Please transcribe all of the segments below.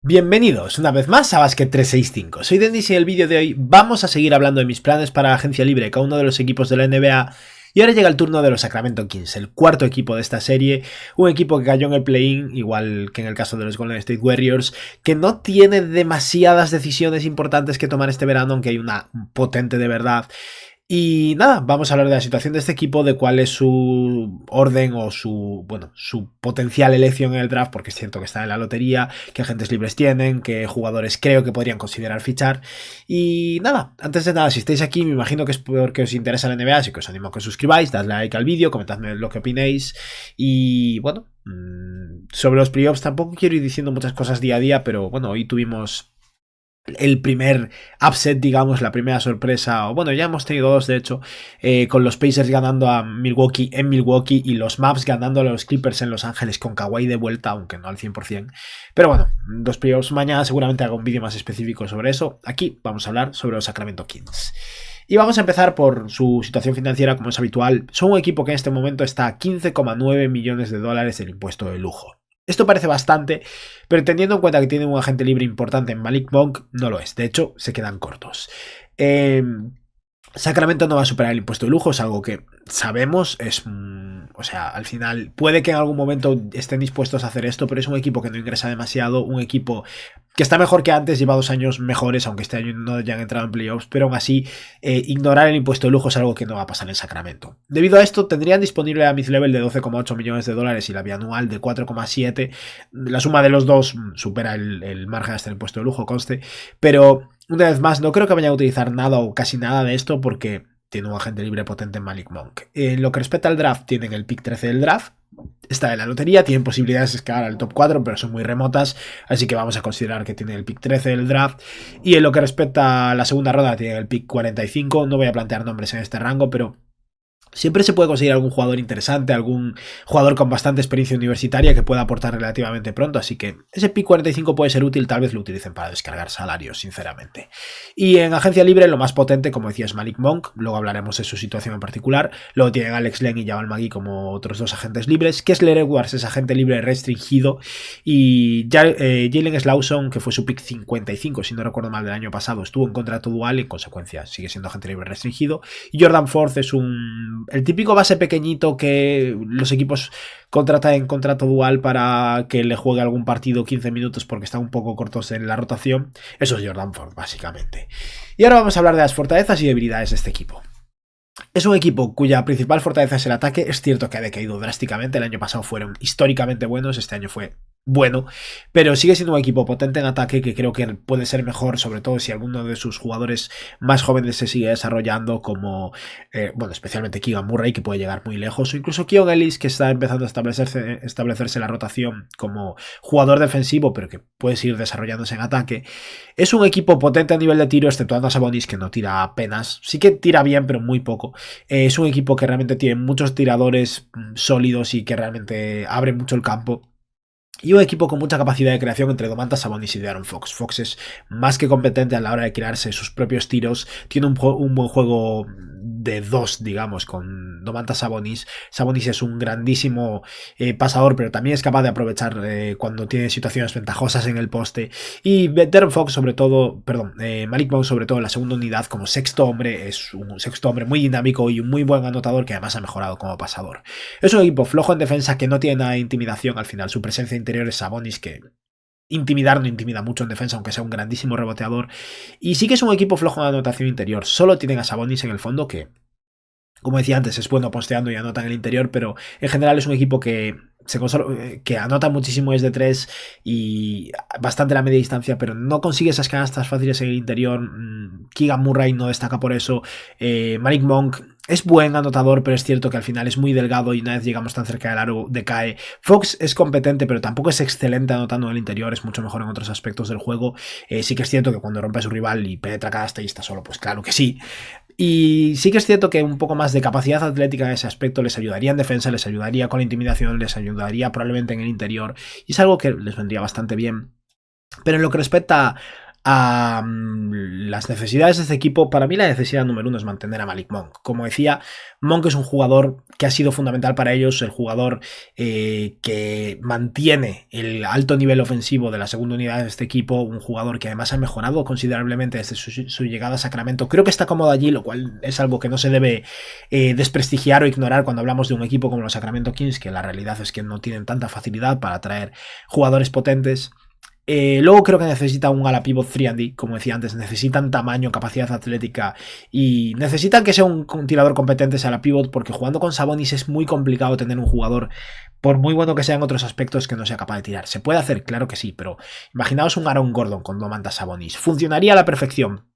Bienvenidos una vez más a Basket 365. Soy Denis y en el vídeo de hoy vamos a seguir hablando de mis planes para la agencia libre con uno de los equipos de la NBA. Y ahora llega el turno de los Sacramento Kings, el cuarto equipo de esta serie, un equipo que cayó en el play-in, igual que en el caso de los Golden State Warriors, que no tiene demasiadas decisiones importantes que tomar este verano, aunque hay una potente de verdad. Y nada, vamos a hablar de la situación de este equipo, de cuál es su orden o su potencial elección en el draft, porque siento que está en la lotería, qué agentes libres tienen, qué jugadores creo que podrían considerar fichar. Y nada, antes de nada, si estáis aquí, me imagino que es porque os interesa la NBA, así que os animo a que os suscribáis, dadle like al vídeo, comentadme lo que opinéis. Y bueno, sobre los playoffs tampoco quiero ir diciendo muchas cosas día a día, pero bueno, hoy tuvimos el primer upset, digamos, la primera sorpresa, o bueno, ya hemos tenido dos de hecho, con los Pacers ganando a Milwaukee en Milwaukee y los Mavs ganando a los Clippers en Los Ángeles con Kawhi de vuelta, aunque no al 100%. Pero bueno, dos playoffs mañana seguramente hago un vídeo más específico sobre eso. Aquí vamos a hablar sobre los Sacramento Kings. Y vamos a empezar por su situación financiera, como es habitual. Son un equipo que en este momento está a 15,9 millones de dólares del impuesto de lujo. Esto parece bastante, pero teniendo en cuenta que tiene un agente libre importante en Malik Monk, no lo es. De hecho, se quedan cortos. Sacramento no va a superar el impuesto de lujo, es algo que sabemos, o sea, al final puede que en algún momento estén dispuestos a hacer esto, pero es un equipo que no ingresa demasiado, un equipo que está mejor que antes, lleva 2 años mejores, aunque este año no hayan entrado en playoffs, pero aún así, ignorar el impuesto de lujo es algo que no va a pasar en Sacramento. Debido a esto, tendrían disponible la mid-level de 12,8 millones de dólares y la bianual de 4,7. La suma de los dos supera el margen hasta el impuesto de lujo, conste, pero una vez más, no creo que vayan a utilizar nada o casi nada de esto porque tiene un agente libre potente en Malik Monk. En lo que respecta al draft, tienen el pick 13 del draft. Está en la lotería, tienen posibilidades de escalar al top 4, pero son muy remotas, así que vamos a considerar que tienen el pick 13 del draft. Y en lo que respecta a la segunda ronda, tienen el pick 45. No voy a plantear nombres en este rango, pero siempre se puede conseguir algún jugador interesante, algún jugador con bastante experiencia universitaria que pueda aportar relativamente pronto, así que ese pick 45 puede ser útil, tal vez lo utilicen para descargar salarios, sinceramente. Y en agencia libre lo más potente, como decía, es Malik Monk, luego hablaremos de su situación en particular, luego tienen Alex Len y Jamal McGee como otros dos agentes libres, Kessler Edwards es agente libre restringido y Jalen Slawson, que fue su pick 55, si no recuerdo mal, del año pasado, estuvo en contrato dual y en consecuencia sigue siendo agente libre restringido, y Jordan Ford es el típico base pequeñito que los equipos contratan en contrato dual para que le juegue algún partido 15 minutos porque están un poco cortos en la rotación. Eso es Jordan Ford, básicamente. Y ahora vamos a hablar de las fortalezas y debilidades de este equipo. Es un equipo cuya principal fortaleza es el ataque. Es cierto que ha decaído drásticamente. El año pasado fueron históricamente buenos. Este año fue bueno. Pero sigue siendo un equipo potente en ataque que creo que puede ser mejor, sobre todo si alguno de sus jugadores más jóvenes se sigue desarrollando, como, especialmente Keegan Murray, que puede llegar muy lejos. O incluso Keon Ellis, que está empezando a establecerse en la rotación como jugador defensivo, pero que puede seguir desarrollándose en ataque. Es un equipo potente a nivel de tiro, exceptuando a Sabonis, que no tira apenas. Sí que tira bien, pero muy poco. Es un equipo que realmente tiene muchos tiradores sólidos y que realmente abre mucho el campo. Y un equipo con mucha capacidad de creación entre Domantas Sabonis y De'Aaron Fox. Fox es más que competente a la hora de crearse sus propios tiros. Tiene un buen juego de dos, digamos, con Domantas Sabonis. Sabonis es un grandísimo pasador, pero también es capaz de aprovechar cuando tiene situaciones ventajosas en el poste. Y De'Aaron Fox, sobre todo, Malik Monk, sobre todo en la segunda unidad, como sexto hombre, es un sexto hombre muy dinámico y un muy buen anotador que además ha mejorado como pasador. Es un equipo flojo en defensa que no tiene nada de intimidación. Al final, su presencia interior es Sabonis, que intimidar no intimida mucho en defensa, aunque sea un grandísimo reboteador. Y sí que es un equipo flojo en anotación interior. Solo tienen a Sabonis en el fondo, que, como decía antes, es bueno posteando y anota en el interior, pero en general es un equipo que anota muchísimo desde 3 y bastante a la media distancia, pero no consigue esas canastas fáciles en el interior. Keegan Murray no destaca por eso. Malik Monk es buen anotador, pero es cierto que al final es muy delgado y una vez llegamos tan cerca del aro decae. Fox es competente, pero tampoco es excelente anotando en el interior, es mucho mejor en otros aspectos del juego. Sí que es cierto que cuando rompe a su rival y penetra canasta y está solo, pues claro que sí. Y sí que es cierto que un poco más de capacidad atlética en ese aspecto les ayudaría en defensa, les ayudaría con la intimidación, les ayudaría probablemente en el interior, y es algo que les vendría bastante bien. Pero en lo que respecta a las necesidades de este equipo, para mí la necesidad número 1 es mantener a Malik Monk. Como decía, Monk es un jugador que ha sido fundamental para ellos, el jugador que mantiene el alto nivel ofensivo de la segunda unidad de este equipo, un jugador que además ha mejorado considerablemente desde su llegada a Sacramento. Creo que está cómodo allí, lo cual es algo que no se debe desprestigiar o ignorar cuando hablamos de un equipo como los Sacramento Kings, que la realidad es que no tienen tanta facilidad para atraer jugadores potentes. Luego creo que necesita un ala pivot 3&D, como decía antes, necesitan tamaño, capacidad atlética y necesitan que sea un tirador competente ese ala pivot, porque jugando con Sabonis es muy complicado tener un jugador, por muy bueno que sea en otros aspectos, que no sea capaz de tirar. Se puede hacer, claro que sí, pero imaginaos un Aaron Gordon con Domantas Sabonis. Funcionaría a la perfección.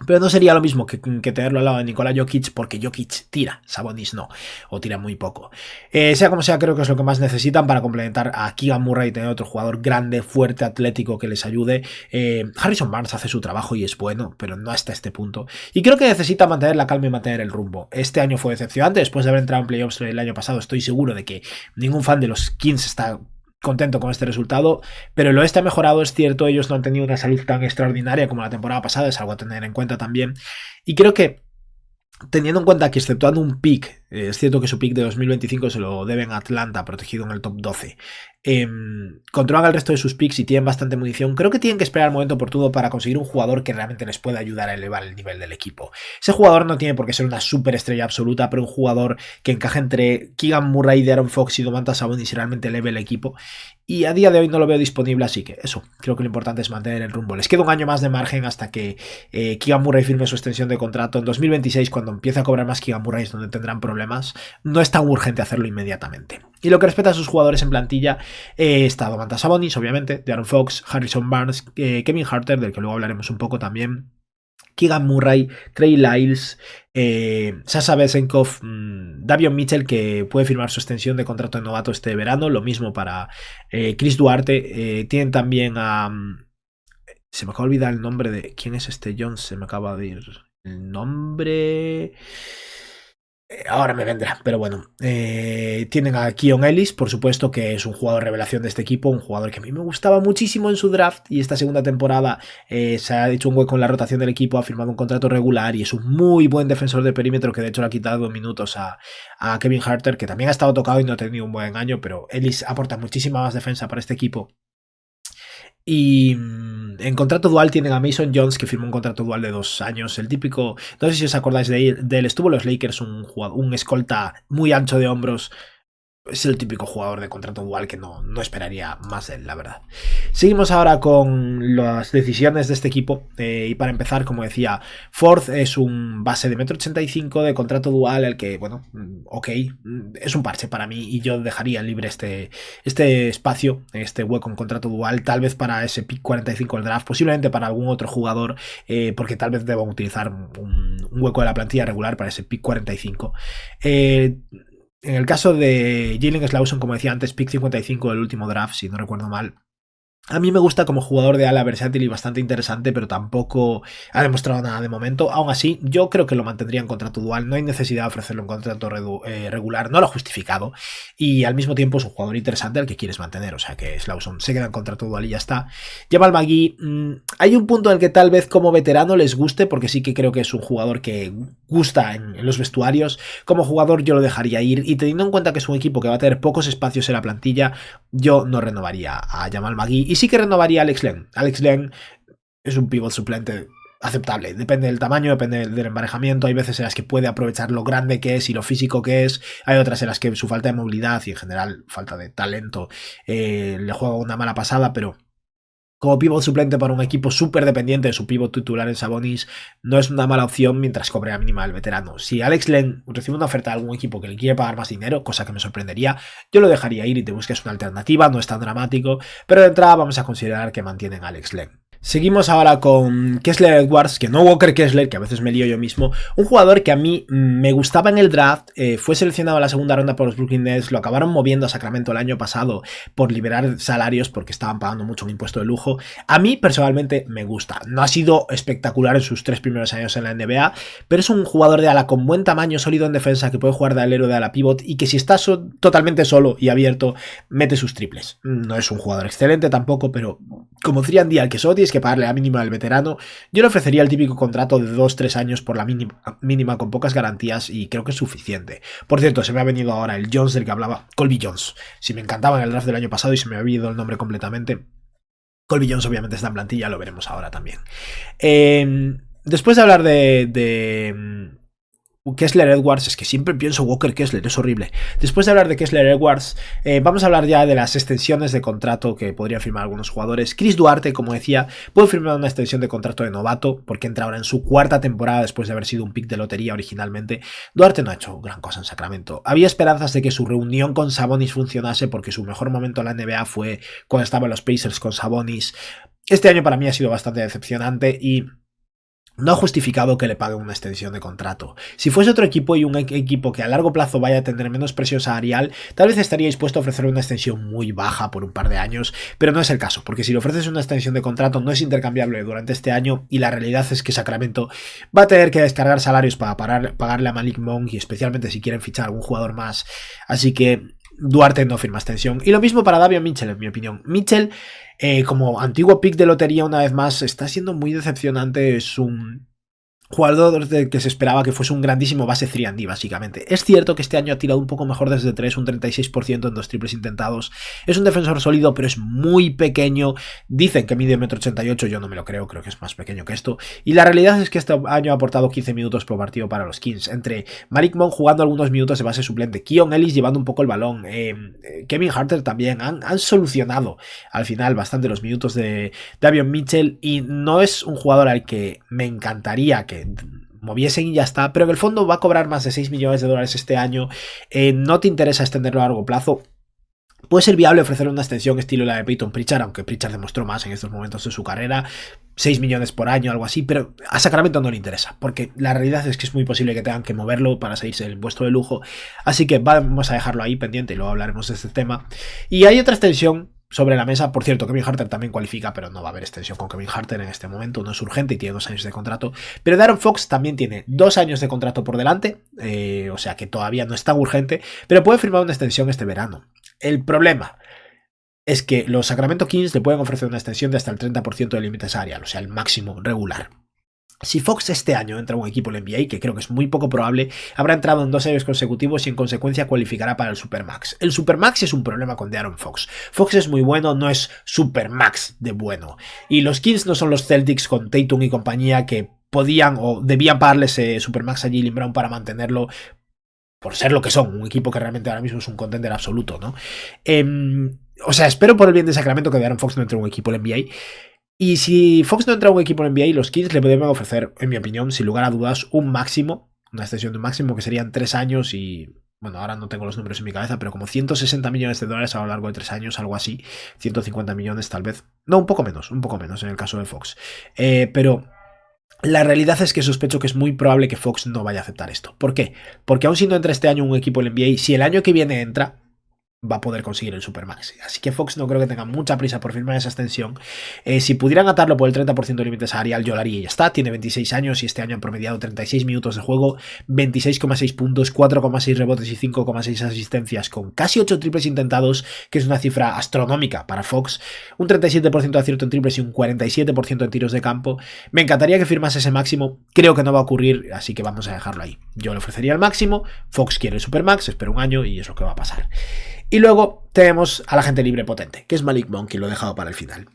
Pero no sería lo mismo que tenerlo al lado de Nikola Jokic, porque Jokic tira, Sabonis no, o tira muy poco. Sea como sea, creo que es lo que más necesitan para complementar a Keegan Murray y tener otro jugador grande, fuerte, atlético que les ayude. Harrison Barnes hace su trabajo y es bueno, pero no hasta este punto. Y creo que necesita mantener la calma y mantener el rumbo. Este año fue decepcionante, después de haber entrado en playoffs el año pasado, estoy seguro de que ningún fan de los Kings está contento con este resultado, pero el oeste ha mejorado, es cierto, ellos no han tenido una salud tan extraordinaria como la temporada pasada, es algo a tener en cuenta también, y creo que teniendo en cuenta que exceptuando un pick, es cierto que su pick de 2025 se lo deben a Atlanta, protegido en el top 12, controlan el resto de sus picks y tienen bastante munición, creo que tienen que esperar el momento oportuno para conseguir un jugador que realmente les pueda ayudar a elevar el nivel del equipo. Ese jugador no tiene por qué ser una superestrella absoluta, pero un jugador que encaje entre Keegan Murray, De'Aaron Fox y Domantas Sabonis y realmente eleve el equipo. Y a día de hoy no lo veo disponible, así que eso, creo que lo importante es mantener el rumbo. Les queda un año más de margen hasta que Keegan Murray firme su extensión de contrato. En 2026, cuando empiece a cobrar más Keegan Murray, es donde tendrán problemas. No es tan urgente hacerlo inmediatamente. Y lo que respecta a sus jugadores en plantilla, está Domantas Sabonis, obviamente, De'Aaron Fox, Harrison Barnes, Kevin Huerter, del que luego hablaremos un poco también, Keegan Murray, Trey Lyles, Sasha Vezenkov, Davion Mitchell, que puede firmar su extensión de contrato de novato este verano, lo mismo para Chris Duarte. Tienen también a... se me acaba de olvidar el nombre de... ¿Quién es este Jones? Se me acaba de ir el nombre... ahora me vendrá, pero bueno. Tienen a Keon Ellis, por supuesto, que es un jugador revelación de este equipo, un jugador que a mí me gustaba muchísimo en su draft y esta segunda temporada se ha hecho un hueco en la rotación del equipo, ha firmado un contrato regular y es un muy buen defensor de perímetro que de hecho le ha quitado minutos a Kevin Huerter, que también ha estado tocado y no ha tenido un buen año, pero Ellis aporta muchísima más defensa para este equipo. Y en contrato dual tienen a Mason Jones, que firmó un contrato dual de 2 años. El típico, no sé si os acordáis de él, estuvo en los Lakers, un escolta muy ancho de hombros. Es el típico jugador de contrato dual que no esperaría más de él, la verdad. Seguimos ahora con las decisiones de este equipo. Y para empezar, como decía, Ford es un base de 1,85 m de contrato dual, el que, bueno, ok, es un parche para mí y yo dejaría libre este espacio, este hueco en contrato dual, tal vez para ese pick 45 del draft, posiblemente para algún otro jugador, porque tal vez deban utilizar un hueco de la plantilla regular para ese pick 45. En el caso de Jalen Slawson, como decía antes, pick 55 del último draft, si no recuerdo mal. A mí me gusta como jugador de ala versátil y bastante interesante, pero tampoco ha demostrado nada de momento. Aún así, yo creo que lo mantendría en contrato dual. No hay necesidad de ofrecerlo en contrato regular, no lo ha justificado. Y al mismo tiempo es un jugador interesante al que quieres mantener. O sea que Slawson se queda en contrato dual y ya está. Jamal McGee, hay un punto en el que tal vez como veterano les guste, porque sí que creo que es un jugador que gusta en los vestuarios. Como jugador yo lo dejaría ir. Y teniendo en cuenta que es un equipo que va a tener pocos espacios en la plantilla, yo no renovaría a Jamal McGee. Y sí que renovaría a Alex Len. Alex Len es un pivot suplente aceptable. Depende del tamaño, depende del emparejamiento. Hay veces en las que puede aprovechar lo grande que es y lo físico que es. Hay otras en las que su falta de movilidad y en general falta de talento le juega una mala pasada, pero como pivot suplente para un equipo súper dependiente de su pivot titular en Sabonis, no es una mala opción mientras cobre a mínima el veterano. Si Alex Len recibe una oferta de algún equipo que le quiere pagar más dinero, cosa que me sorprendería, yo lo dejaría ir y te busques una alternativa, no es tan dramático, pero de entrada vamos a considerar que mantienen a Alex Len. Seguimos ahora con Kessler Edwards, que no Walker Kessler, que a veces me lío yo mismo. Un jugador que a mí me gustaba en el draft, fue seleccionado en la segunda ronda por los Brooklyn Nets, lo acabaron moviendo a Sacramento el año pasado por liberar salarios porque estaban pagando mucho un impuesto de lujo. A mí personalmente me gusta. No ha sido espectacular en sus 3 primeros años en la NBA, pero es un jugador de ala con buen tamaño, sólido en defensa, que puede jugar de alero, de ala pivot y que si está totalmente solo y abierto, mete sus triples. No es un jugador excelente tampoco, pero como 3&D al que solo tienes que pagarle la mínima del veterano, yo le ofrecería el típico contrato de 2-3 años por la mínima con pocas garantías y creo que es suficiente. Por cierto, se me ha venido ahora el Jones del que hablaba, Colby Jones. Si me encantaba en el draft del año pasado y se me había ido el nombre completamente. Colby Jones obviamente está en plantilla, lo veremos ahora también. Después de hablar de Kessler Edwards, es que siempre pienso Walker Kessler, es horrible. Después de hablar de Kessler Edwards, vamos a hablar ya de las extensiones de contrato que podrían firmar algunos jugadores. Chris Duarte, como decía, puede firmar una extensión de contrato de novato, porque entra ahora en su cuarta temporada después de haber sido un pick de lotería originalmente. Duarte no ha hecho gran cosa en Sacramento. Había esperanzas de que su reunión con Sabonis funcionase, porque su mejor momento en la NBA fue cuando estaban los Pacers con Sabonis. Este año para mí ha sido bastante decepcionante y no ha justificado que le paguen una extensión de contrato. Si fuese otro equipo y un equipo que a largo plazo vaya a tener menos presión salarial, tal vez estaría dispuesto a ofrecer una extensión muy baja por un par de años, pero no es el caso, porque si le ofreces una extensión de contrato no es intercambiable durante este año y la realidad es que Sacramento va a tener que descargar salarios para pagarle a Malik Monk y especialmente si quieren fichar a algún jugador más. Así que Duarte no firma extensión. Y lo mismo para Davion Mitchell, en mi opinión. Mitchell, como antiguo pick de lotería, una vez más, está siendo muy decepcionante. Es un jugador del que se esperaba que fuese un grandísimo base 3&D, básicamente. Es cierto que este año ha tirado un poco mejor desde 3, un 36% en 2 triples intentados. Es un defensor sólido, pero es muy pequeño. Dicen que mide 1,88 m, yo no me lo creo que es más pequeño que esto. Y la realidad es que este año ha aportado 15 minutos por partido para los Kings, entre Malik Monk jugando algunos minutos de base suplente, Keon Ellis llevando un poco el balón, Kevin Huerter también. Han solucionado al final bastante los minutos de Davion Mitchell y no es un jugador al que me encantaría que moviesen y ya está, pero en el fondo va a cobrar más de $6 millones este año. No te interesa extenderlo a largo plazo. Puede ser viable ofrecerle una extensión estilo la de Peyton Pritchard, aunque Pritchard demostró más en estos momentos de su carrera, 6 millones por año, algo así, pero a Sacramento no le interesa, porque la realidad es que es muy posible que tengan que moverlo para salirse del impuesto de lujo, así que vamos a dejarlo ahí pendiente y luego hablaremos de este tema. Y hay otra extensión sobre la mesa, por cierto, Kevin Huerter también cualifica, pero no va a haber extensión con Kevin Huerter en este momento, no es urgente y tiene 2 años de contrato, pero De'Aaron Fox también tiene 2 años de contrato por delante, o sea que todavía no es tan urgente, pero puede firmar una extensión este verano. El problema es que los Sacramento Kings le pueden ofrecer una extensión de hasta el 30% del límite salarial, o sea, el máximo regular. Si Fox este año entra a un equipo en la NBA, que creo que es muy poco probable, habrá entrado en 2 años consecutivos y en consecuencia cualificará para el Supermax. El Supermax es un problema con De'Aaron Fox. Fox es muy bueno, no es Supermax de bueno. Y los Kings no son los Celtics con Tatum y compañía que podían o debían pagarle ese Supermax a Jaylen Brown para mantenerlo por ser lo que son, un equipo que realmente ahora mismo es un contender absoluto, ¿no? O sea, espero por el bien de Sacramento que De'Aaron Fox no entre a un equipo en la NBA. Y si Fox no entra a un equipo en NBA, los Kings le deben ofrecer, en mi opinión, sin lugar a dudas, un máximo, una extensión de un máximo que serían 3 años y, bueno, ahora no tengo los números en mi cabeza, pero como $160 millones a lo largo de 3 años, algo así, 150 millones tal vez, no, un poco menos en el caso de Fox. Pero la realidad es que sospecho que es muy probable que Fox no vaya a aceptar esto. ¿Por qué? Porque aun si no entra este año un equipo en NBA, si el año que viene entra, va a poder conseguir el Supermax. Así que Fox no creo que tenga mucha prisa por firmar esa extensión. Si pudieran atarlo por el 30% del límite salarial, yo lo haría y ya está. Tiene 26 años y este año han promediado 36 minutos de juego, 26,6 puntos, 4,6 rebotes y 5,6 asistencias con casi 8 triples intentados, que es una cifra astronómica para Fox. Un 37% de acierto en triples y un 47% en tiros de campo. Me encantaría que firmase ese máximo. Creo que no va a ocurrir, así que vamos a dejarlo ahí. Yo le ofrecería el máximo. Fox quiere el Supermax, espero un año y es lo que va a pasar. Y luego tenemos al agente libre potente, que es Malik Monk, y lo he dejado para el final.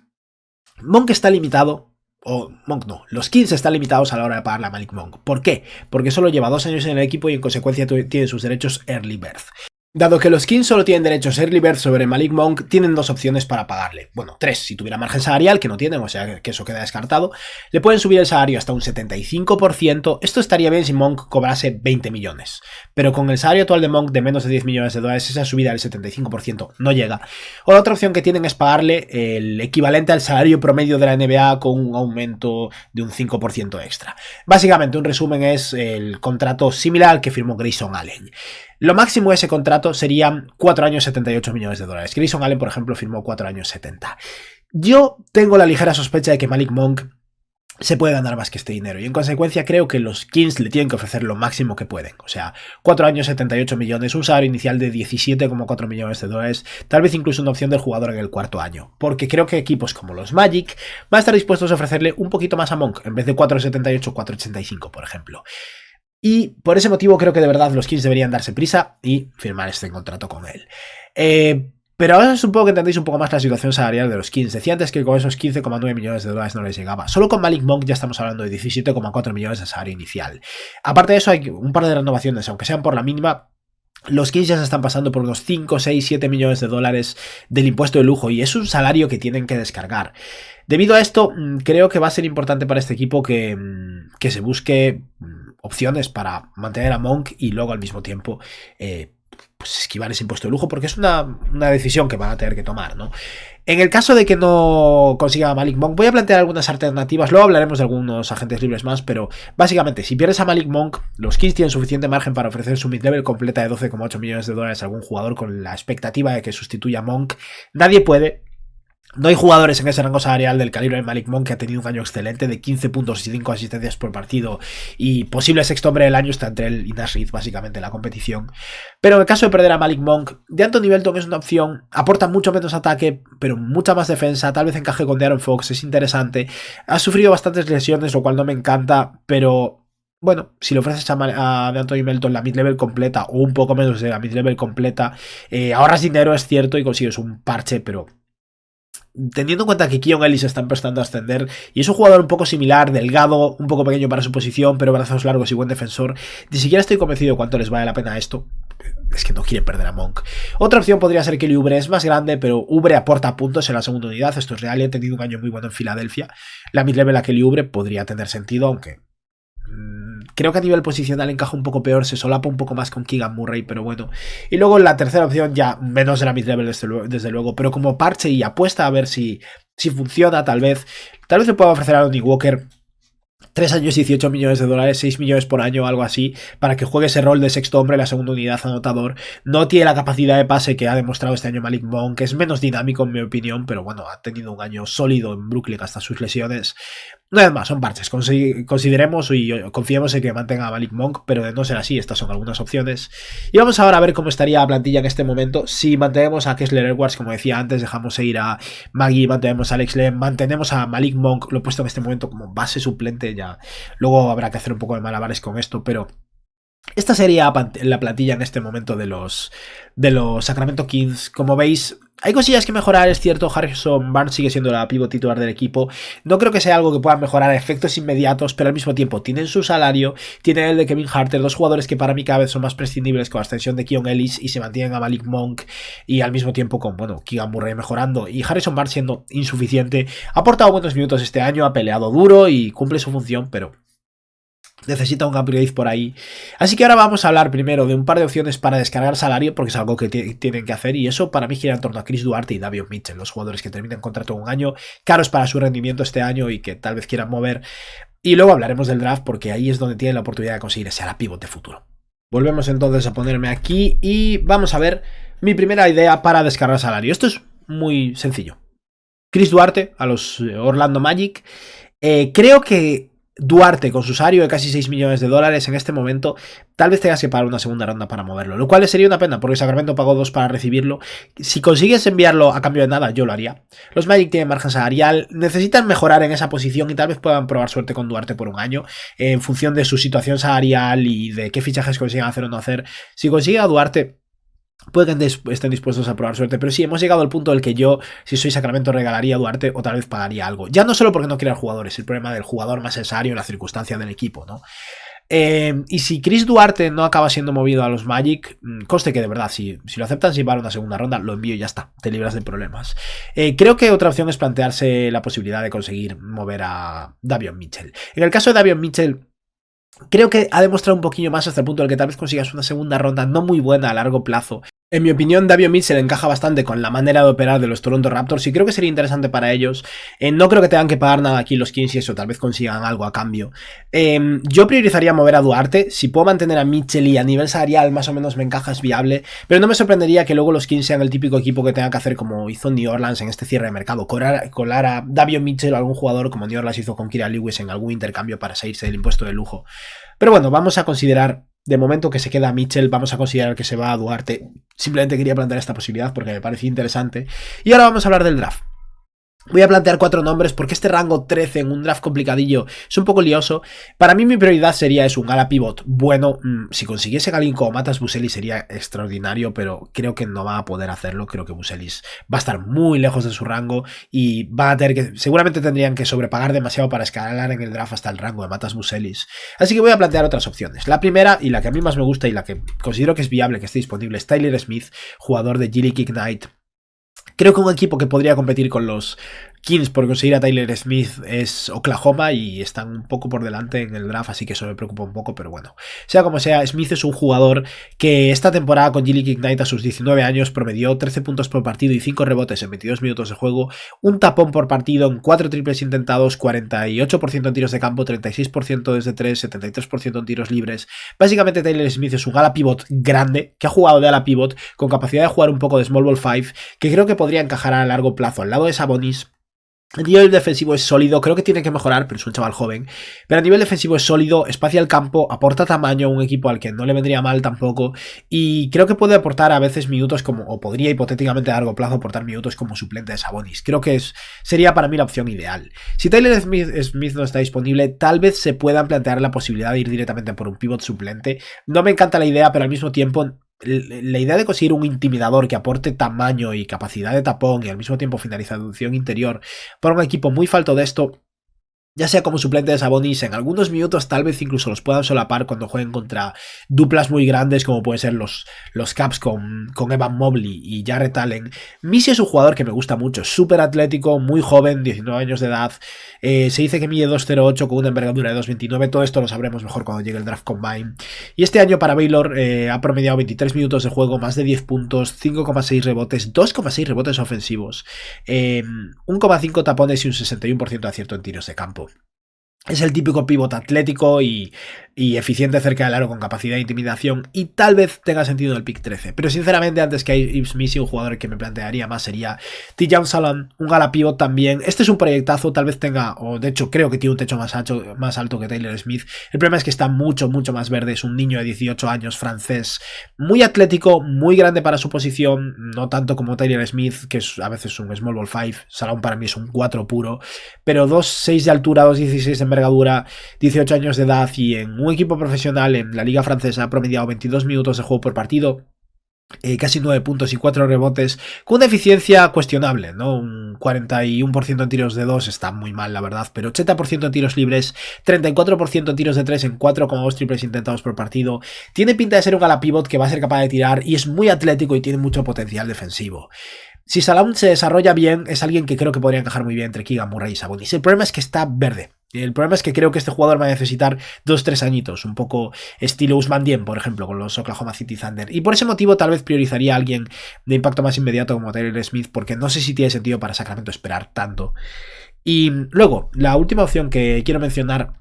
Monk está limitado, o Monk no, los Kings están limitados a la hora de pagarle a Malik Monk. ¿Por qué? Porque solo lleva 2 años en el equipo y en consecuencia tiene sus derechos Early Birth. Dado que los Kings solo tienen derechos Early Birth sobre Malik Monk, tienen 2 opciones para pagarle. Bueno, 3, si tuviera margen salarial, que no tienen, o sea que eso queda descartado. Le pueden subir el salario hasta un 75%. Esto estaría bien si Monk cobrase 20 millones. Pero con el salario actual de Monk de menos de $10 millones, esa subida del 75% no llega. O la otra opción que tienen es pagarle el equivalente al salario promedio de la NBA con un aumento de un 5% extra. Básicamente, un resumen es el contrato similar al que firmó Grayson Allen. Lo máximo de ese contrato serían 4 años, $78 millones. Grayson Allen, por ejemplo, firmó 4 años, 70. Yo tengo la ligera sospecha de que Malik Monk se puede ganar más que este dinero. Y en consecuencia creo que los Kings le tienen que ofrecer lo máximo que pueden. O sea, 4 años, 78 millones, un salario inicial de 17,4 millones de dólares, tal vez incluso una opción del jugador en el cuarto año. Porque creo que equipos como los Magic van a estar dispuestos a ofrecerle un poquito más a Monk, en vez de 4,78, 4,85, por ejemplo. Y por ese motivo creo que de verdad los Kings deberían darse prisa y firmar este contrato con él. Pero ahora supongo que entendéis un poco más la situación salarial de los Kings. Decía antes que con esos 15,9 millones de dólares no les llegaba. Solo con Malik Monk ya estamos hablando de 17,4 millones de salario inicial. Aparte de eso hay un par de renovaciones, aunque sean por la mínima. Los Kings ya se están pasando por unos 5, 6, 7 millones de dólares del impuesto de lujo y es un salario que tienen que descargar. Debido a esto, creo que va a ser importante para este equipo que se busque opciones para mantener a Monk y luego al mismo tiempo pues esquivar ese impuesto de lujo, porque es una decisión que van a tener que tomar, ¿no? En el caso de que no consiga a Malik Monk, voy a plantear algunas alternativas, luego hablaremos de algunos agentes libres más, pero básicamente, si pierdes a Malik Monk, los Kings tienen suficiente margen para ofrecer su mid-level completa de 12,8 millones de dólares a algún jugador con la expectativa de que sustituya a Monk. Nadie puede. No hay jugadores en ese rango salarial del calibre de Malik Monk, que ha tenido un año excelente de 15 puntos y 5 asistencias por partido y posible sexto hombre del año. Está entre él y Naz Reid básicamente en la competición. Pero en el caso de perder a Malik Monk, de Anthony Melton es una opción, aporta mucho menos ataque, pero mucha más defensa, tal vez encaje con De'Aaron Fox, es interesante. Ha sufrido bastantes lesiones, lo cual no me encanta, pero bueno, si le ofreces a Anthony Melton la mid-level completa o un poco menos de la mid-level completa, ahorras dinero, es cierto, y consigues un parche, pero teniendo en cuenta que Keon Ellis está empezando a ascender y es un jugador un poco similar, delgado, un poco pequeño para su posición, pero brazos largos y buen defensor, ni siquiera estoy convencido de cuánto les vale la pena esto. Es que no quieren perder a Monk. Otra opción podría ser que Oubre es más grande, pero Oubre aporta puntos en la segunda unidad. Esto es real y ha tenido un año muy bueno en Filadelfia. La mid-level a Kelly Oubre podría tener sentido, aunque creo que a nivel posicional encaja un poco peor, se solapa un poco más con Keegan Murray, pero bueno. Y luego la tercera opción, ya menos de la mid-level desde luego, pero como parche y apuesta a ver si funciona, tal vez le pueda ofrecer a Lonnie Walker 3 años, 18 millones de dólares, 6 millones por año o algo así, para que juegue ese rol de sexto hombre en la segunda unidad anotador. No tiene la capacidad de pase que ha demostrado este año Malik Monk, que es menos dinámico en mi opinión, pero bueno, ha tenido un año sólido en Brooklyn hasta sus lesiones. No es más, son parches. Consideremos y confiemos en que mantenga a Malik Monk, pero de no ser así, estas son algunas opciones. Y vamos ahora a ver cómo estaría la plantilla en este momento. Si mantenemos a Kessler Edwards, como decía antes, dejamos ir a Maggie, mantenemos a Alex Len, mantenemos a Malik Monk, lo he puesto en este momento como base suplente, ya luego habrá que hacer un poco de malabares con esto, pero esta sería la plantilla en este momento de los Sacramento Kings. Como veis, hay cosillas que mejorar, es cierto. Harrison Barnes sigue siendo la pivot titular del equipo. No creo que sea algo que pueda mejorar a efectos inmediatos, pero al mismo tiempo tienen su salario, tienen el de Kevin Huerter, dos jugadores que para mí cada vez son más prescindibles con la extensión de Keon Ellis y se mantienen a Malik Monk y al mismo tiempo con, bueno, Keegan Murray mejorando y Harrison Barnes siendo insuficiente. Ha aportado buenos minutos este año, ha peleado duro y cumple su función, pero necesita un upgrade por ahí. Así que ahora vamos a hablar primero de un par de opciones para descargar salario, porque es algo que tienen que hacer, y eso para mí gira en torno a Chris Duarte y Davion Mitchell, los jugadores que terminan contrato un año, caros para su rendimiento este año y que tal vez quieran mover. Y luego hablaremos del draft, porque ahí es donde tienen la oportunidad de conseguir ese ala pivot de futuro. Volvemos entonces a ponerme aquí y vamos a ver mi primera idea para descargar salario. Esto es muy sencillo. Chris Duarte a los Orlando Magic. Creo que Duarte, con su salario de casi 6 millones de dólares en este momento, tal vez tengas que pagar una segunda ronda para moverlo, lo cual sería una pena porque Sacramento pagó 2 para recibirlo. Si consigues enviarlo a cambio de nada, yo lo haría. Los Magic tienen margen salarial, necesitan mejorar en esa posición y tal vez puedan probar suerte con Duarte por un año, en función de su situación salarial y de qué fichajes consigan hacer o no hacer. Si consigue a Duarte, puede que estén dispuestos a probar suerte, pero sí, hemos llegado al punto en el que yo, si soy Sacramento, regalaría a Duarte o tal vez pagaría algo. Ya no solo porque no quiera al jugador, es el problema del jugador más necesario en la circunstancia del equipo, ¿no? Y si Chris Duarte no acaba siendo movido a los Magic, conste que de verdad, si lo aceptan sin llevar una segunda ronda, lo envío y ya está, te libras de problemas. Creo que otra opción es plantearse la posibilidad de conseguir mover a Davion Mitchell. En el caso de Davion Mitchell, creo que ha demostrado un poquillo más hasta el punto en el que tal vez consigas una segunda ronda no muy buena a largo plazo En mi opinión, Davion Mitchell encaja bastante con la manera de operar de los Toronto Raptors y creo que sería interesante para ellos. No creo que tengan que pagar nada aquí los Kings y eso, tal vez consigan algo a cambio. Yo priorizaría mover a Duarte. Si puedo mantener a Mitchell y a nivel salarial más o menos me encaja, es viable. Pero no me sorprendería que luego los Kings sean el típico equipo que tenga que hacer como hizo New Orleans en este cierre de mercado. Colar a Davion Mitchell o algún jugador como New Orleans hizo con Kira Lewis en algún intercambio para salirse del impuesto de lujo. Pero bueno, vamos a considerar de momento que se queda Mitchell, vamos a considerar que se va a Duarte. Simplemente quería plantear esta posibilidad porque me parecía interesante. Y ahora vamos a hablar del draft. Voy a plantear 4 nombres porque este rango 13 en un draft complicadillo es un poco lioso. Para mí mi prioridad sería un ala pivot bueno. Si consiguiese alguien como Matas Buzelis sería extraordinario, pero creo que no va a poder hacerlo. Creo que Buzelis va a estar muy lejos de su rango y va a tener que, seguramente tendrían que sobrepagar demasiado para escalar en el draft hasta el rango de Matas Buzelis. Así que voy a plantear otras opciones. La primera, y la que a mí más me gusta y la que considero que es viable que esté disponible, es Tyler Smith, jugador de G-League Ignite. Creo que un equipo que podría competir con los Kings por conseguir a Tyler Smith es Oklahoma y están un poco por delante en el draft, así que eso me preocupa un poco, pero bueno. Sea como sea, Smith es un jugador que esta temporada con G-League Ignite a sus 19 años promedió 13 puntos por partido y 5 rebotes en 22 minutos de juego, un tapón por partido en 4 triples intentados, 48% en tiros de campo, 36% desde 3, 73% en tiros libres. Básicamente Tyler Smith es un ala pivot grande, que ha jugado de ala pivot, con capacidad de jugar un poco de small ball 5, que creo que podría encajar a largo plazo al lado de Sabonis. A nivel defensivo es sólido, creo que tiene que mejorar, pero es un chaval joven. Pero a nivel defensivo es sólido, espacia el campo, aporta tamaño a un equipo al que no le vendría mal tampoco. Y creo que puede aportar a veces minutos como, o podría hipotéticamente a largo plazo aportar minutos como suplente de Sabonis. Creo que sería para mí la opción ideal. Si Tyler Smith no está disponible, tal vez se puedan plantear la posibilidad de ir directamente por un pivot suplente. No me encanta la idea, pero al mismo tiempo la idea de conseguir un intimidador que aporte tamaño y capacidad de tapón y al mismo tiempo finalización interior para un equipo muy falto de esto, ya sea como suplente de Sabonis, en algunos minutos tal vez incluso los puedan solapar cuando jueguen contra duplas muy grandes como pueden ser los Caps con Evan Mobley y Jarrett Allen. Missy es un jugador que me gusta mucho, súper atlético, muy joven, 19 años de edad, se dice que mide 2.08 con una envergadura de 2.29, todo esto lo sabremos mejor cuando llegue el Draft Combine. Y este año para Baylor ha promediado 23 minutos de juego, más de 10 puntos, 5,6 rebotes, 2,6 rebotes ofensivos, 1,5 tapones y un 61% de acierto en tiros de campo. Es el típico pívot atlético y eficiente cerca del aro con capacidad de intimidación y tal vez tenga sentido el pick 13. Pero sinceramente antes que Yves Missi, un jugador que me plantearía más sería Tidjane Salaam, un ala pívot también. Este es un proyectazo, tal vez tenga, o de hecho creo que tiene un techo más alto que Tyler Smith. El problema es que está mucho más verde, es un niño de 18 años francés, muy atlético, muy grande para su posición, no tanto como Tyler Smith, que es a veces un small ball 5, Salaam para mí es un 4 puro, pero 2,6 de altura, 2,16 de envergadura, 18 años de edad y en un equipo profesional en la liga francesa ha promediado 22 minutos de juego por partido, casi 9 puntos y 4 rebotes, con una eficiencia cuestionable, ¿no? Un 41% en tiros de 2 está muy mal, la verdad, pero 80% en tiros libres, 34% en tiros de 3 en 4,2 triples intentados por partido. Tiene pinta de ser un ala pivot que va a ser capaz de tirar y es muy atlético y tiene mucho potencial defensivo. Si Salaam se desarrolla bien, es alguien que creo que podría encajar muy bien entre Keegan Murray y Sabonis. El problema es que está verde. El problema es que creo que este jugador va a necesitar 2-3 añitos, un poco estilo Ousmane Dieng, por ejemplo, con los Oklahoma City Thunder. Y por ese motivo tal vez priorizaría a alguien de impacto más inmediato como Tyler Smith, porque no sé si tiene sentido para Sacramento esperar tanto. Y luego, la última opción que quiero mencionar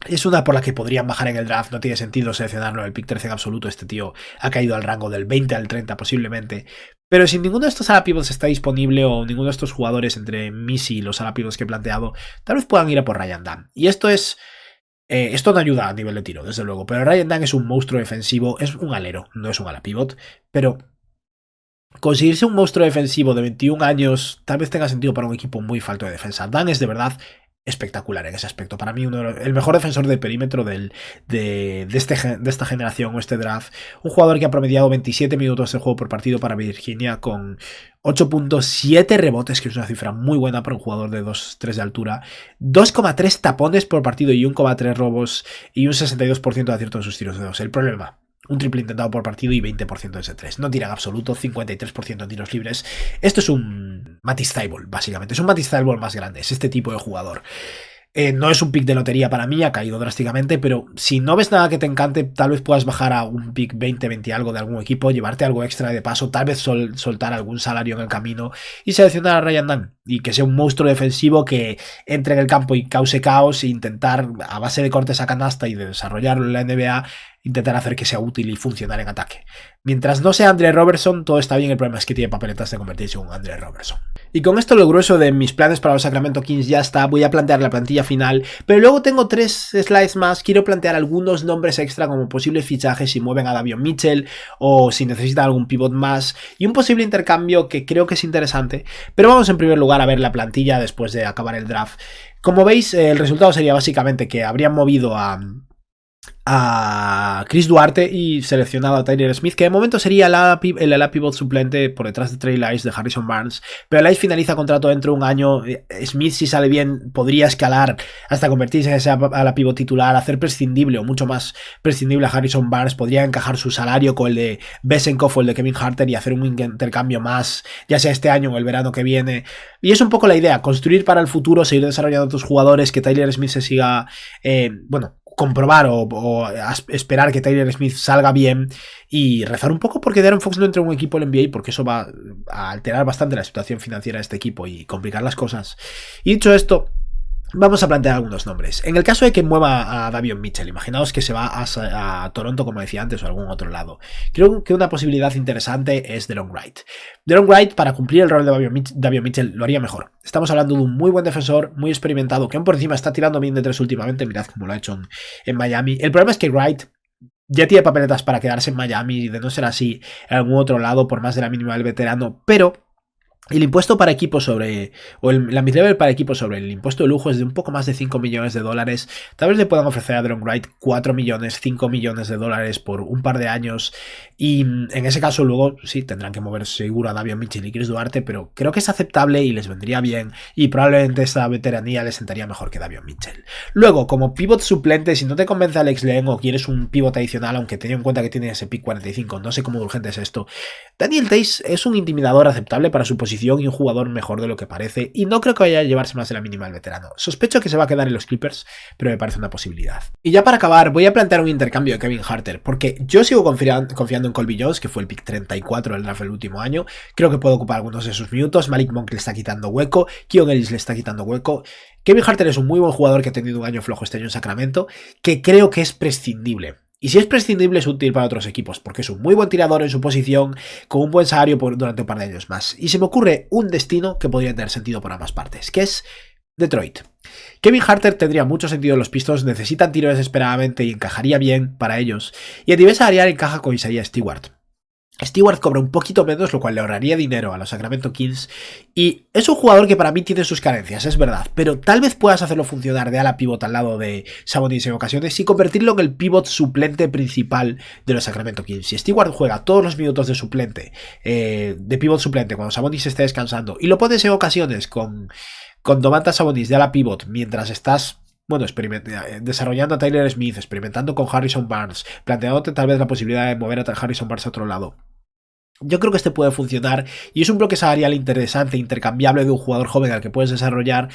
es una por la que podrían bajar en el draft, no tiene sentido seleccionarlo en el pick 13 en absoluto, este tío ha caído al rango del 20 al 30 posiblemente, pero si ninguno de estos ala pivots está disponible o ninguno de estos jugadores entre Missy y los ala pivots que he planteado, tal vez puedan ir a por Ryan Dunn, y esto no ayuda a nivel de tiro, desde luego, pero Ryan Dunn es un monstruo defensivo, es un alero, no es un ala pivot, pero conseguirse un monstruo defensivo de 21 años tal vez tenga sentido para un equipo muy falto de defensa. Dunn es de verdad espectacular en ese aspecto. Para mí, el mejor defensor de perímetro de esta generación o este draft. Un jugador que ha promediado 27 minutos de juego por partido para Virginia con 8.7 rebotes, que es una cifra muy buena para un jugador de 2,3 de altura. 2,3 tapones por partido y 1,3 robos y un 62% de acierto en sus tiros de 2. El problema: un triple intentado por partido y 20% desde 3. No tira en absoluto, 53% en tiros libres. Esto es un Matisse Thybulle, básicamente. Es un Matisse Thybulle más grande. Es este tipo de jugador. No es un pick de lotería para mí, ha caído drásticamente, pero si no ves nada que te encante, tal vez puedas bajar a un pick 20, 20 algo de algún equipo, llevarte algo extra de paso, tal vez soltar algún salario en el camino y seleccionar a Ryan Dunn y que sea un monstruo defensivo que entre en el campo y cause caos e intentar, a base de cortes a canasta y de desarrollarlo en la NBA, intentar hacer que sea útil y funcionar en ataque. Mientras no sea Andre Robertson, todo está bien, el problema es que tiene papeletas de convertirse en un Andre Robertson. Y con esto lo grueso de mis planes para los Sacramento Kings ya está, voy a plantear la plantilla final, pero luego tengo 3 slides más, quiero plantear algunos nombres extra como posibles fichajes si mueven a Davion Mitchell o si necesitan algún pivot más y un posible intercambio que creo que es interesante, pero vamos en primer lugar a ver la plantilla después de acabar el draft. Como veis, el resultado sería básicamente que habrían movido a Chris Duarte y seleccionado a Tyler Smith, que de momento sería el ala pivot suplente por detrás de Trey Lyles, de Harrison Barnes, pero Lyles finaliza contrato dentro de un año. Smith, si sale bien, podría escalar hasta convertirse en ese ala pivot titular, hacer prescindible o mucho más prescindible a Harrison Barnes, podría encajar su salario con el de Besenkov o el de Kevin Harter y hacer un intercambio más, ya sea este año o el verano que viene. Y es un poco la idea, construir para el futuro, seguir desarrollando a tus jugadores, que Tyler Smith se siga, comprobar o esperar que Tyler Smith salga bien y rezar un poco porque De'Aaron Fox no entre en un equipo del NBA, porque eso va a alterar bastante la situación financiera de este equipo y complicar las cosas. Y dicho esto, vamos a plantear algunos nombres. En el caso de que mueva a Davion Mitchell, imaginaos que se va a Toronto, como decía antes, o a algún otro lado. Creo que una posibilidad interesante es Delon Wright. Delon Wright, para cumplir el rol de Davion Mitchell, lo haría mejor. Estamos hablando de un muy buen defensor, muy experimentado, que aún por encima está tirando bien de 3 últimamente. Mirad cómo lo ha hecho en Miami. El problema es que Wright ya tiene papeletas para quedarse en Miami y de no ser así en algún otro lado, por más de la mínima del veterano, pero el impuesto para equipo sobre, o la mid-level para equipo sobre el impuesto de lujo es de un poco más de 5 millones de dólares. Tal vez le puedan ofrecer a Delon Wright 4 millones, 5 millones de dólares por un par de años. Y en ese caso luego sí tendrán que mover seguro a Davion Mitchell y Chris Duarte, pero creo que es aceptable y les vendría bien. Y probablemente esta veteranía les sentaría mejor que Davion Mitchell. Luego, como pivot suplente, si no te convence Alex Len o quieres un pivot adicional, aunque teniendo en cuenta que tiene ese pick 45, no sé cómo urgente es esto, Daniel Theis es un intimidador aceptable para su posición y un jugador mejor de lo que parece, y no creo que vaya a llevarse más de la mínima el veterano. Sospecho que se va a quedar en los Clippers, pero me parece una posibilidad. Y ya para acabar, voy a plantear un intercambio de Kevin Harter, porque yo sigo confiando en Colby Jones, que fue el pick 34 del draft del último año. Creo que puede ocupar algunos de sus minutos. Malik Monk le está quitando hueco, Keon Ellis le está quitando hueco. Kevin Harter es un muy buen jugador que ha tenido un año flojo este año en Sacramento, que creo que es prescindible. Y si es prescindible es útil para otros equipos, porque es un muy buen tirador en su posición, con un buen salario durante un par de años más. Y se me ocurre un destino que podría tener sentido por ambas partes, que es Detroit. Kevin Harter tendría mucho sentido en los Pistons, necesitan tiro desesperadamente y encajaría bien para ellos. Y a nivel salarial encaja con Isaiah Stewart. Stewart cobra un poquito menos, lo cual le ahorraría dinero a los Sacramento Kings, y es un jugador que para mí tiene sus carencias, es verdad, pero tal vez puedas hacerlo funcionar de ala pivot al lado de Sabonis en ocasiones y convertirlo en el pivot suplente principal de los Sacramento Kings. Si Stewart juega todos los minutos de suplente, de pivot suplente cuando Sabonis esté descansando, y lo pones en ocasiones con Domantas Sabonis de ala pivot mientras estás desarrollando a Tyler Smith, experimentando con Harrison Barnes, planteándote tal vez la posibilidad de mover a Harrison Barnes a otro lado. Yo creo que este puede funcionar y es un bloque salarial interesante, intercambiable de un jugador joven al que puedes desarrollar.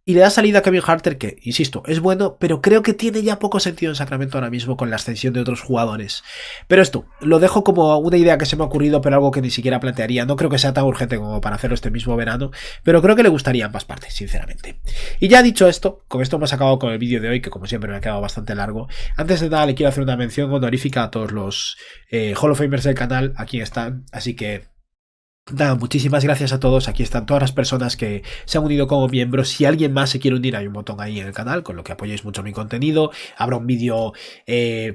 Y le da salida a Kevin Harter, que, insisto, es bueno, pero creo que tiene ya poco sentido en Sacramento ahora mismo con la ascensión de otros jugadores. Pero esto, lo dejo como una idea que se me ha ocurrido, pero algo que ni siquiera plantearía. No creo que sea tan urgente como para hacerlo este mismo verano, pero creo que le gustaría a ambas partes, sinceramente. Y ya dicho esto, con esto hemos acabado con el vídeo de hoy, que como siempre me ha quedado bastante largo. Antes de nada, le quiero hacer una mención honorífica a todos los Hall of Famers del canal, aquí están, así que nada, muchísimas gracias a todos. Aquí están todas las personas que se han unido como miembros. Si alguien más se quiere unir, hay un botón ahí en el canal, con lo que apoyáis mucho mi contenido. Habrá un vídeo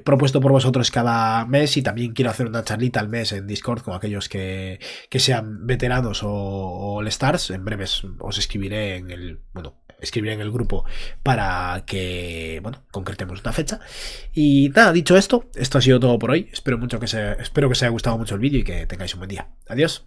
propuesto por vosotros cada mes y también quiero hacer una charlita al mes en Discord con aquellos que sean veteranos o All Stars. En breves os escribiré en el grupo para que, concretemos una fecha. Y nada, dicho esto, esto ha sido todo por hoy. Espero que os haya gustado mucho el vídeo y que tengáis un buen día. Adiós.